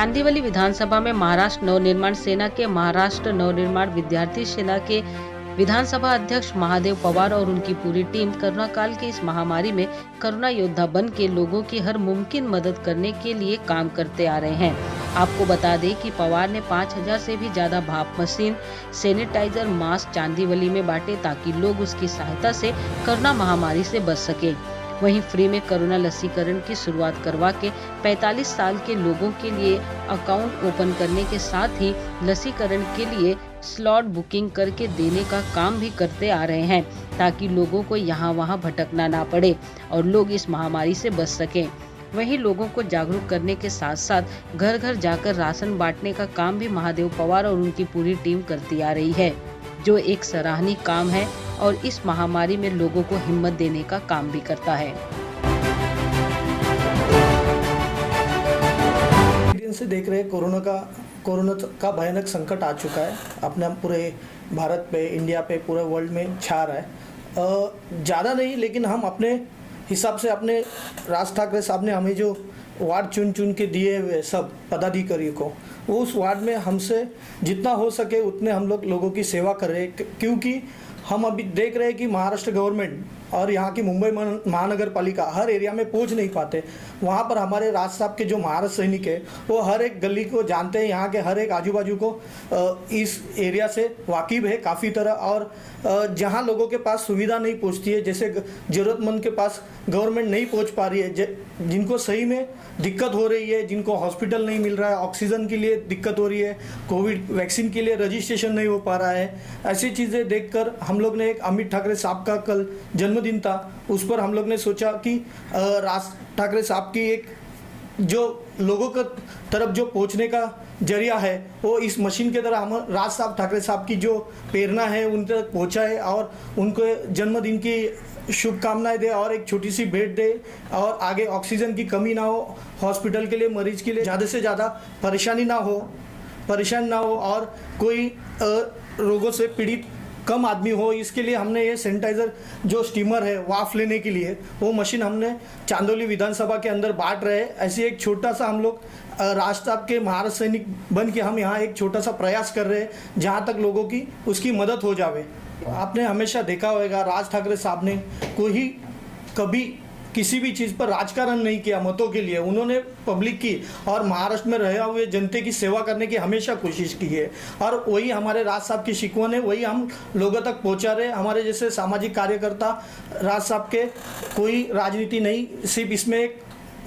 चांदीवली विधानसभा में महाराष्ट्र नवनिर्माण सेना के महाराष्ट्र नवनिर्माण विद्यार्थी सेना के विधानसभा अध्यक्ष महादेव पवार और उनकी पूरी टीम कोरोना काल की इस महामारी में कोरोना योद्धा बन के लोगों की हर मुमकिन मदद करने के लिए काम करते आ रहे हैं। आपको बता दें कि पवार ने 5000 से भी ज्यादा भाप मशीन, सैनिटाइजर, मास्क चांदीवली में बांटे ताकि लोग उसकी सहायता से कोरोना महामारी से बच सके। वहीं फ्री में कोरोना लसीकरण की शुरुआत करवा के 45 साल के लोगों के लिए अकाउंट ओपन करने के साथ ही लसीकरण के लिए स्लॉट बुकिंग करके देने का काम भी करते आ रहे हैं, ताकि लोगों को यहाँ वहाँ भटकना ना पड़े और लोग इस महामारी से बच सकें। वहीं लोगों को जागरूक करने के साथ साथ घर घर जाकर राशन बांटने का काम भी महादेव पवार और उनकी पूरी टीम करती आ रही है, जो एक सराहनीय काम है और इस महामारी में लोगों को हिम्मत देने का काम भी करता है। दिन से देख रहे हैं कोरोना का भयानक संकट आ चुका है, अपने पूरे भारत पे, इंडिया पे, पूरे वर्ल्ड में छा रहा है। ज़्यादा नहीं, लेकिन हम अपने हिसाब से अपने राज ठाकरे साहब ने हमें जो वार्ड चुन के दिए हुए सब पदाधिकारियों को, वो उस वार्ड में हमसे जितना हो सके उतने हम लोगों की सेवा कर रहे हैं, क्योंकि हम अभी देख रहे हैं कि महाराष्ट्र गवर्नमेंट और यहाँ की मुंबई महानगर पालिका हर एरिया में पहुँच नहीं पाते। वहाँ पर हमारे राज साहब के जो महाराष्ट्र सैनिक है वो हर एक गली को जानते हैं, यहाँ के हर एक आजू बाजू को इस एरिया से वाकिफ है काफ़ी तरह। और जहाँ लोगों के पास सुविधा नहीं पहुँचती है, जैसे ज़रूरतमंद के पास गवर्नमेंट नहीं पहुँच पा रही है, जिनको सही में दिक्कत हो रही है, जिनको हॉस्पिटल नहीं मिल रहा है, ऑक्सीजन के लिए दिक्कत हो रही है, कोविड वैक्सीन के लिए रजिस्ट्रेशन नहीं हो पा रहा है, ऐसी चीज़ें देखकर हम लोग ने एक अमित ठाकरे साहब का कल जन्मदिन था, उस पर हम लोग ने सोचा कि राज ठाकरे साहब की एक जो लोगों के तरफ जो पहुंचने का जरिया है वो इस मशीन के तरह हम राज साहब ठाकरे साहब की जो प्रेरणा है उन तक पहुँचाए और उनको जन्मदिन की शुभकामनाएं दे और एक छोटी सी भेंट दे, और आगे ऑक्सीजन की कमी ना हो, हॉस्पिटल के लिए मरीज के लिए ज़्यादा से ज़्यादा परेशान ना हो और कोई रोगों से पीड़ित कम आदमी हो, इसके लिए हमने ये सैनिटाइज़र जो स्टीमर है वाफ लेने के लिए वो मशीन हमने चांदोली विधानसभा के अंदर बांट रहे हैं। ऐसे एक छोटा सा हम लोग राज साहब के महाराष्ट्र सैनिक बन के हम यहाँ एक छोटा सा प्रयास कर रहे हैं जहाँ तक लोगों की उसकी मदद हो जावे। आपने हमेशा देखा होगा राज ठाकरे साहब ने कभी किसी भी चीज़ पर राजकारण नहीं किया मतों के लिए, उन्होंने पब्लिक की और महाराष्ट्र में रहे हुए जनते की सेवा करने की हमेशा कोशिश की है, और वही हमारे राज साहब की शिकवण है, वही हम लोगों तक पहुंचा रहे। हमारे जैसे सामाजिक कार्यकर्ता राज साहब के कोई राजनीति नहीं, सिर्फ इसमें एक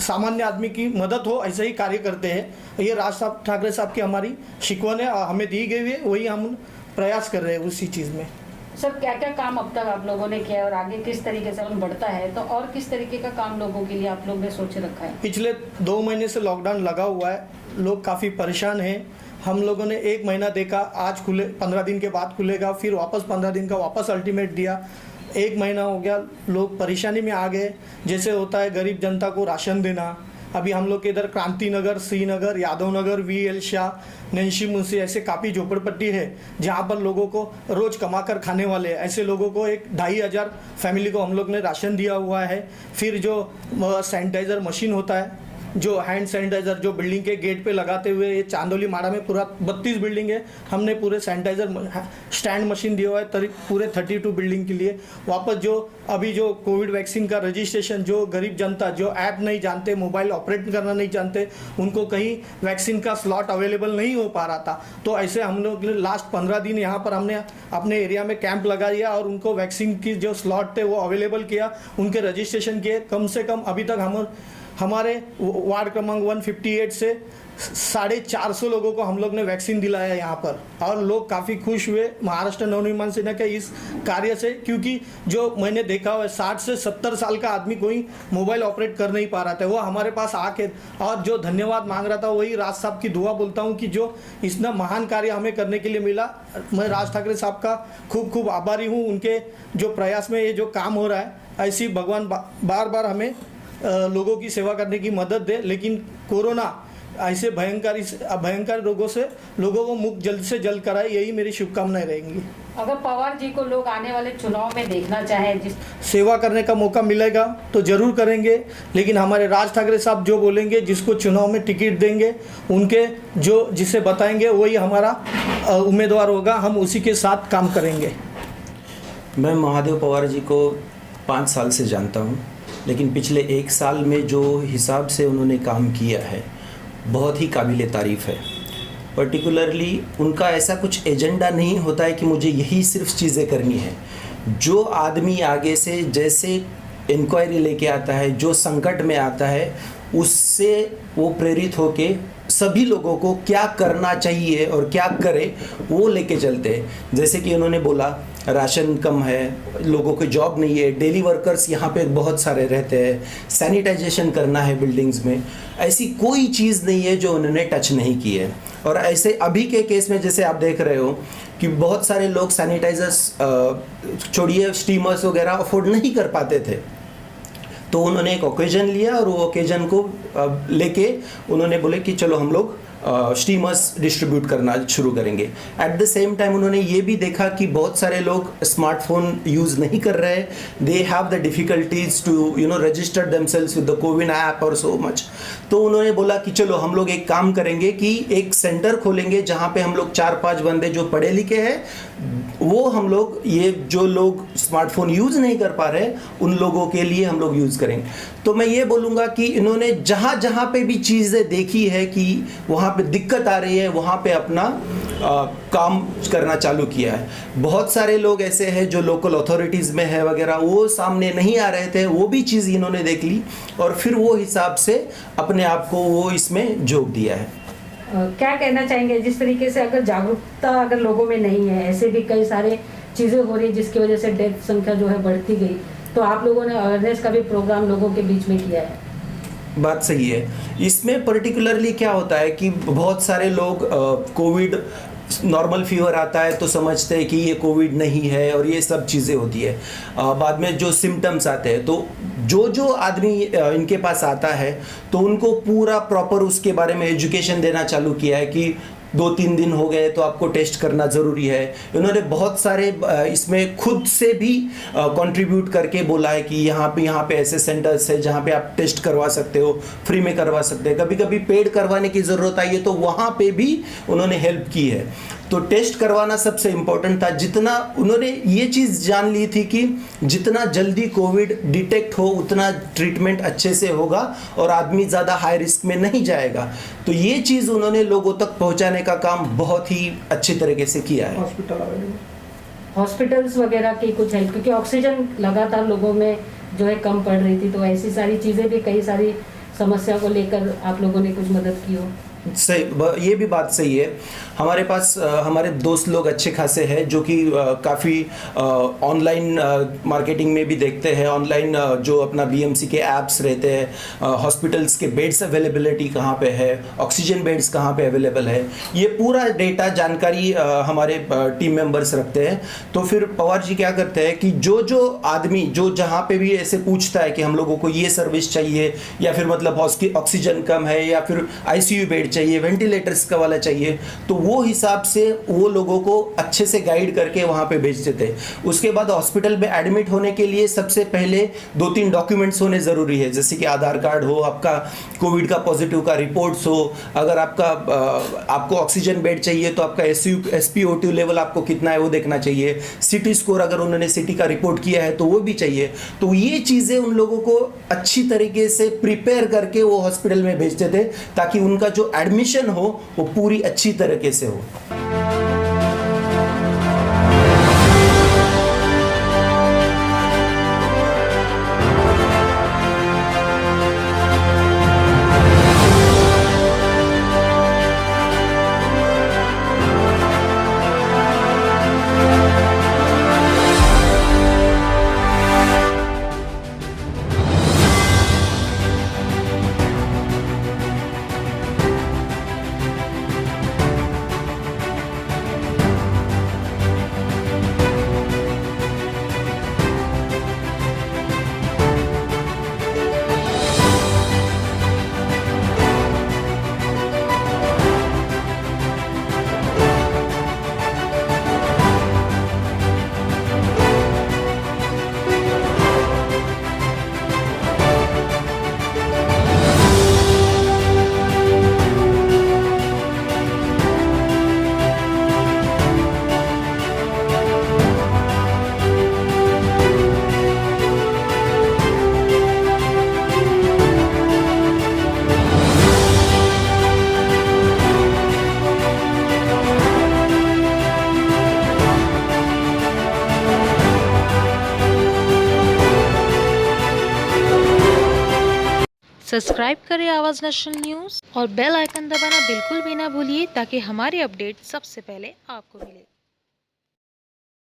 सामान्य आदमी की मदद हो ऐसे ही कार्य करते हैं। ये राज साहब ठाकरे साहब की हमारी शिकवण है और हमें दी गई है, वही हम प्रयास कर रहे हैं उसी चीज़ में। सर, क्या क्या काम अब तक आप लोगों ने किया है और आगे किस तरीके से बढ़ता है, तो और किस तरीके का काम लोगों के लिए आप लोग ने सोच रखा है? पिछले 2 महीने से लॉकडाउन लगा हुआ है, लोग काफ़ी परेशान हैं। हम लोगों ने 1 महीना देखा, आज खुले 15 दिन के बाद खुलेगा, फिर वापस 15 दिन का वापस अल्टीमेट दिया। 1 महीना हो गया, लोग परेशानी में आ गए। जैसे होता है गरीब जनता को राशन देना, अभी हम लोग के इधर क्रांति नगर, श्रीनगर, यादव नगर, VL शाह, नैन्सी मुंशी ऐसे काफ़ी झोपड़पट्टी है जहाँ पर लोगों को रोज़ कमा कर खाने वाले ऐसे लोगों को 1-2500 फैमिली को हम लोग ने राशन दिया हुआ है। फिर जो सैनिटाइज़र मशीन होता है, जो हैंड सैनिटाइज़र जो बिल्डिंग के गेट पे लगाते हुए, ये चांदोली माड़ा में पूरा 32 बिल्डिंग है, हमने पूरे सैनिटाइज़र स्टैंड मशीन दिया हुआ है पूरे 32 बिल्डिंग के लिए। वापस जो अभी जो कोविड वैक्सीन का रजिस्ट्रेशन, जो गरीब जनता जो ऐप नहीं जानते, मोबाइल ऑपरेट करना नहीं जानते, उनको कहीं वैक्सीन का स्लॉट अवेलेबल नहीं हो पा रहा था, तो ऐसे हम लोग लास्ट 15 दिन यहाँ पर हमने अपने एरिया में कैंप लगा दिया और उनको वैक्सीन की जो स्लॉट थे वो अवेलेबल किया, उनके रजिस्ट्रेशन किए। कम से कम अभी तक हमारे वार्ड क्रमांक 158 से 450 लोगों को हम लोग ने वैक्सीन दिलाया यहाँ पर, और लोग काफ़ी खुश हुए महाराष्ट्र नवनिर्माण सेना के इस कार्य से, क्योंकि जो मैंने देखा हुआ है 60 से 70 साल का आदमी कोई मोबाइल ऑपरेट कर नहीं पा रहा था, वो हमारे पास आके और जो धन्यवाद मांग रहा था, वही राज साहब की दुआ बोलता हूँ कि जो इतना महान कार्य हमें करने के लिए मिला। मैं राज ठाकरे साहब का खूब आभारी हूँ, उनके जो प्रयास में ये जो काम हो रहा है, ऐसी भगवान बार बार हमें लोगों की सेवा करने की मदद दे। लेकिन कोरोना ऐसे भयंकर रोगों से लोगों को मुक्त जल्द से जल्द कराए, यही मेरी शुभकामनाएं रहेंगी। अगर पवार जी को लोग आने वाले चुनाव में देखना चाहें, जिस सेवा करने का मौका मिलेगा तो ज़रूर करेंगे, लेकिन हमारे राज ठाकरे साहब जो बोलेंगे, जिसको चुनाव में टिकट देंगे, उनके जो जिसे बताएंगे वही हमारा उम्मीदवार होगा, हम उसी के साथ काम करेंगे। मैं महादेव पवार जी को 5 साल से जानता हूं, लेकिन पिछले 1 साल में जो हिसाब से उन्होंने काम किया है बहुत ही काबिल तारीफ़ है। पर्टिकुलरली उनका ऐसा कुछ एजेंडा नहीं होता है कि मुझे यही सिर्फ चीज़ें करनी है। जो आदमी आगे से जैसे इंक्वायरी लेके आता है, जो संकट में आता है, उससे वो प्रेरित होके सभी लोगों को क्या करना चाहिए और क्या करे वो लेके चलते हैं। जैसे कि उन्होंने बोला राशन कम है, लोगों को जॉब नहीं है, डेली वर्कर्स यहाँ पे बहुत सारे रहते हैं, सैनिटाइजेशन करना है बिल्डिंग्स में, ऐसी कोई चीज़ नहीं है जो उन्होंने टच नहीं की है। और ऐसे अभी के केस में जैसे आप देख रहे हो कि बहुत सारे लोग सैनिटाइजर्स छोड़िए स्टीमर्स वगैरह अफोर्ड नहीं कर पाते थे, तो उन्होंने एक ओकेजन लिया और वो ओकेजन को लेके उन्होंने बोले कि चलो हम लोग स्टीमर्स डिस्ट्रीब्यूट करना शुरू करेंगे। एट द सेम टाइम उन्होंने ये भी देखा कि बहुत सारे लोग स्मार्टफोन यूज़ नहीं कर रहे, they have the difficulties to register themselves with the CoWIN app और सो मच। तो उन्होंने बोला कि चलो हम लोग एक काम करेंगे कि एक सेंटर खोलेंगे जहाँ पे हम लोग 4-5 बंदे जो पढ़े लिखे हैं, वो हम लोग ये जो लोग स्मार्टफोन यूज़ नहीं कर पा रहे उन लोगों के लिए हम लोग यूज़ करेंगे। तो मैं ये बोलूँगा कि इन्होंने जहाँ जहाँ पे भी चीज़ें देखी है कि वहाँ पे दिक्कत आ रही है, वहाँ पे अपना काम करना चालू किया है। बहुत सारे लोग ऐसे हैं जो लोकल अथॉरिटीज़ में है वगैरह, वो सामने नहीं आ रहे थे, वो भी चीज़ इन्होंने देख ली और फिर वो हिसाब से अपने आप को वो इसमें झोंक दिया है। क्या कहना चाहेंगे जिस तरीके से अगर जागरूकता अगर लोगों में नहीं है, ऐसे भी कई सारे चीज़ें हो रही जिसकी वजह से डेथ संख्या जो है बढ़ती गई, तो आप लोगों ने अवेयरनेस का भी प्रोग्राम लोगों के बीच में किया है? बात सही है। इसमें पर्टिकुलरली क्या होता है कि बहुत सारे लोग कोविड नॉर्मल फीवर आता है तो समझते हैं कि ये कोविड नहीं है और ये सब चीज़ें होती है। बाद में जो सिम्टम्स आते हैं तो जो आदमी इनके पास आता है तो उनको पूरा प्रॉपर उसके बारे में एजुकेशन देना चालू किया है कि 2-3 दिन हो गए तो आपको टेस्ट करना ज़रूरी है। इन्होंने बहुत सारे इसमें खुद से भी कंट्रीब्यूट करके बोला है कि यहाँ पे ऐसे सेंटर्स है जहाँ पे आप टेस्ट करवा सकते हो, फ्री में करवा सकते हैं, कभी कभी पेड करवाने की ज़रूरत आई है तो वहाँ पे भी उन्होंने हेल्प की है। तो टेस्ट करवाना सबसे इम्पोर्टेंट था। जितना उन्होंने ये चीज़ जान ली थी कि जितना जल्दी कोविड डिटेक्ट हो उतना ट्रीटमेंट अच्छे से होगा और आदमी ज़्यादा हाई रिस्क में नहीं जाएगा। तो ये चीज़ उन्होंने लोगों तक पहुंचाने का काम बहुत ही अच्छी तरीके से किया है। हॉस्पिटल्स वगैरह की कुछ हेल्प, क्योंकि ऑक्सीजन लगातार लोगों में जो है कम पड़ रही थी, तो ऐसी सारी चीज़ें भी, कई सारी समस्या को लेकर आप लोगों ने कुछ मदद की हो? सही, ये भी बात सही है। हमारे पास हमारे दोस्त लोग अच्छे खासे हैं जो कि काफ़ी ऑनलाइन मार्केटिंग में भी देखते हैं, ऑनलाइन जो अपना बीएमसी के ऐप्स रहते हैं, हॉस्पिटल्स के बेड्स अवेलेबिलिटी कहाँ पे है, ऑक्सीजन बेड्स कहाँ पे अवेलेबल है, ये पूरा डेटा जानकारी हमारे टीम मेंबर्स रखते हैं। तो फिर पवार जी क्या करते हैं कि जो आदमी जो जहाँ पे भी ऐसे पूछता है कि हम लोगों को ये सर्विस चाहिए या फिर मतलब ऑक्सीजन कम है या फिर आईसीयू बेड चाहिए, वेंटिलेटर्स का वाला चाहिए, तो वो हिसाब से वो लोगों को अच्छे से गाइड करके वहाँ पे भेजते थे। उसके बाद हॉस्पिटल में एडमिट होने के लिए सबसे पहले 2-3 डॉक्यूमेंट्स होने ज़रूरी है, जैसे कि आधार कार्ड हो, आपका कोविड का पॉजिटिव का रिपोर्ट्स हो, अगर आपको ऑक्सीजन बेड चाहिए तो आपका SpO2 लेवल आपको कितना है वो देखना चाहिए, सिटी स्कोर अगर उन्होंने सिटी का रिपोर्ट किया है तो वो भी चाहिए। तो ये चीज़ें उन लोगों को अच्छी तरीके से प्रिपेयर करके वो हॉस्पिटल में भेजते थे ताकि उनका जो एडमिशन हो वो पूरी अच्छी तरीके से हो। सब्सक्राइब करें आवाज़ नेशनल न्यूज़ और बेल आइकन दबाना बिल्कुल भी ना भूलिए ताकि हमारे अपडेट सबसे पहले आपको मिले।